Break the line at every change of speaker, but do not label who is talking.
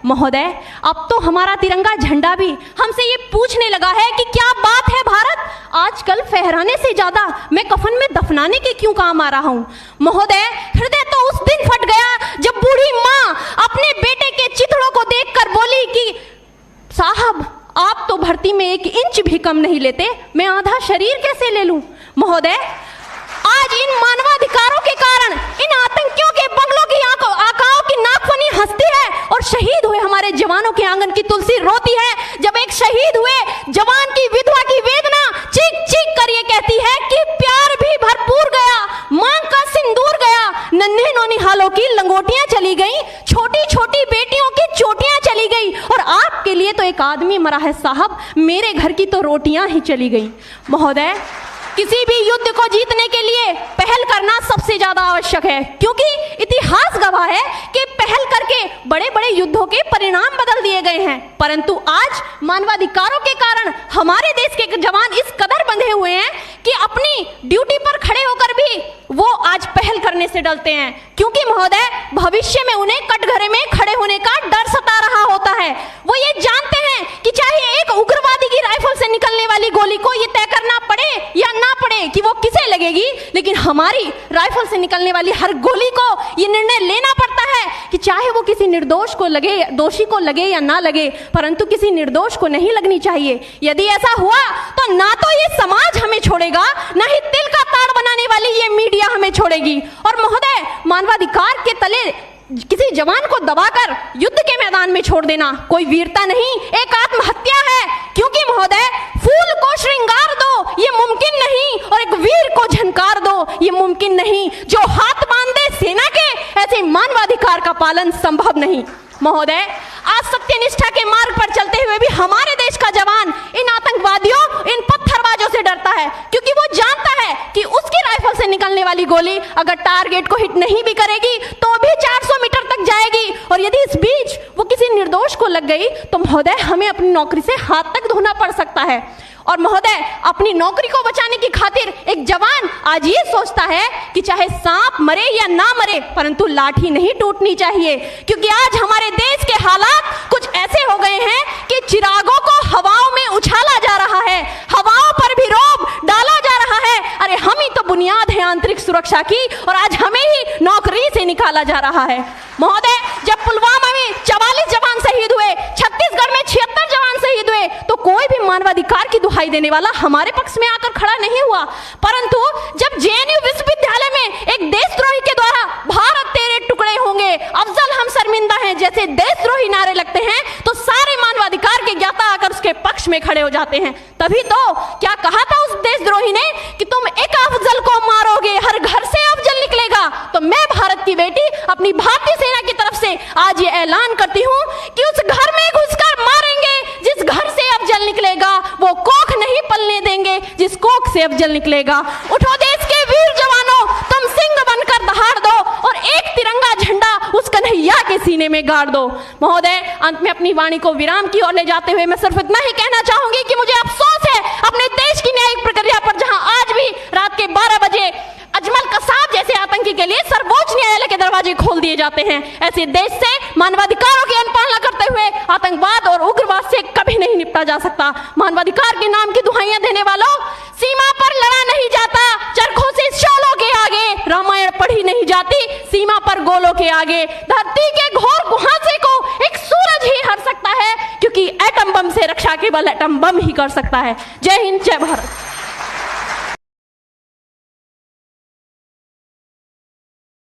महोदय, अब तो हमारा तिरंगा झंडा भी हमसे ये पूछने लगा है कि क्या बात है भारत, आजकल फहराने से ज्यादा मैं कफन में दफनाने के क्यों काम आ रहा हूँ। महोदय, हृदय तो उस दिन फट गया जब बूढ़ी माँ अपने बेटे के चिथड़ों को देखकर बोली कि साहब, आप तो भर्ती में 1 इंच भी कम नहीं लेते, मैं आधा शरीर कैसे ले लूं। महोदय, आज इन मानवाधिकारों के कारण इन आतंकियों के बंगलों की आकाओं की नाकफनी हंसती है और शहीद हुए हमारे जवानों के आंगन की तुलसी रोती है। जब एक शहीद हुए जवान की विधवा की वेदना चीख चीख कर ये कहती है कि प्यार भी भरपूर गया, मांग का सिंदूर गया, नन्हे नौनिहालों की लंगोटियां चली गई, छोटी छोटी बेटियों की चोटियां चली गई और आपके लिए तो एक आदमी मरा है साहब, मेरे घर की तो रोटियां ही चली गई। महोदय, किसी भी युद्ध को जीतने के लिए पहल करना सबसे ज्यादा आवश्यक है, क्योंकि इतिहास गवाह है कि पहल करके बड़े बड़े युद्धों के परिणाम बदल दिए गए हैं। परंतु आज मानवाधिकारों के कारण हमारे देश के जवान इस कदर बंधे हुए हैं कि अपनी ड्यूटी पर खड़े होकर भी वो आज पहल करने से डरते हैं, क्योंकि महोदय, भविष्य में उन्हें कटघरे में खड़े होने का डर सता रहा होता है। वो ये जानते हैं कि चाहे एक उग्रवादी की राइफल से निकलने वाली गोली को ये तय करना पड़े या ना पड़े कि वो किसे लगेगी, लेकिन हमारी राइफल से निकलने वाली हर गोली को ये निर्णय लेना पड़ता है कि चाहे वो किसी निर्दोष को लगे, दोषी को लगे या ना लगे, परंतु किसी निर्दोष को नहीं लगनी चाहिए। यदि ऐसा हुआ तो ना तो ये समाज हमें छोड़ेगा, ना ही तिल का ताड़ बनाने वाली ये मीडिया हमें छोड़ेगी। और महोदय, मानवाधिकार के तले किसी जवान को दबाकर युद्ध के मैदान में छोड़ देना कोई वीरता नहीं, एक आत्महत्या है। क्योंकि महोदय, फूल को श्रृंगार दो ये मुमकिन नहीं और एक वीर को झनकार दो ये मुमकिन नहीं। जो हाथ बांध दे सेना के, ऐसे मानवाधिकार का पालन संभव नहीं। महोदय, आज सत्यनिष्ठा के मार्ग पर चलते हुए भी हमारे देश का जवान इन आतंकवादियों, इन पत्थरबाजों से डरता है, क्योंकि वो जानता है कि उसकी राइफल से निकलने वाली गोली अगर टारगेट को हिट नहीं भी करेगी तो भी 400 मीटर तक जाएगी, और यदि इस बीच वो किसी निर्दोष को लग गई तो महोदय, हमें अपनी नौकरी से हाथ तक धोना पड़ सकता है। और महोदय, अपनी नौकरी को बचाने की खातिर एक जवान आज ये सोचता है कि चाहे सांप मरे या ना मरे, परंतु लाठी नहीं टूटनी चाहिए, क्योंकि आज हमारे देश के हालात कुछ ऐसे हो गए हैं कि चिरागों को हवाओं में उछाला जा रहा है, हवाओं पर भी रोब डाला जा रहा है। अरे हम ही तो बुनियाद है आंतरिक सुरक्षा की, और आज हमें ही नौकरी से निकाला जा रहा है। महोदय, जब पुलवामा में 44 जवान शहीद हुए, छत्तीसगढ़ में 76 जवान शहीद हुए, तो कोई भी मानवाधिकार की दुहाई देने वाला हमारे पक्ष में आकर खड़ा नहीं हुआ। परंतु जब जेएनयू विश्वविद्यालय में एक देशद्रोही के द्वारा भारत तेरे टुकड़े होंगे, अफजल हम शर्मिंदा हैं जैसे देशद्रोही नारे लगते हैं, तो सारे मानवाधिकार के ज्ञाता आकर उसके पक्ष में खड़े हो जाते हैं। तभी तो क्या कहा था उस देशद्रोही ने कि तुम एक अफजल को मारोगे, हर घर से अफजल निकलेगा। तो मैं भारत की बेटी अपनी भारतीय सेना की तरफ से आज ये ऐलान करती हूँ कि उस घर में घुसकर मारेंगे जिस घर से अफजल निकलेगा, वो कोख नहीं पलने देंगे जिस कोख से अफजल निकलेगा। उठो देश के वीर जवानों, तुम सिंह बनकर दहाड़ दो और एक तिरंगा झंडा उस कन्हैया के सीने में गाड़ दो। महोदय, अंत में अपनी वाणी को विराम की ओर ले जाते हुए मैं सिर्फ इतना ही कहना चाहूंगी कि मुझे अफसोस है अपने देश की न्यायिक प्रक्रिया पर, जहां आज भी रात के 12 बजे अजमल कसाब जैसे आतंकी के लिए सर्वोच्च न्यायालय के दरवाजे खोल दिए जाते हैं। ऐसे देश से मानवाधिकारों की अनुपालना करते हुए आतंकवाद और उग्रवाद से कभी नहीं निपटा जा सकता। मानवाधिकार के नाम की दुहाइयां देने वालों, सीमा पर लड़ा नहीं जाता चरखों से शोलों के आगे, रामायण पढ़ी नहीं जाती सीमा पर गोलों के आगे। धरती के घोर कुहासे को एक सूरज ही हर सकता है, क्योंकि एटम बम से रक्षा केवल एटम बम ही कर सकता है। जय हिंद, जय भारत।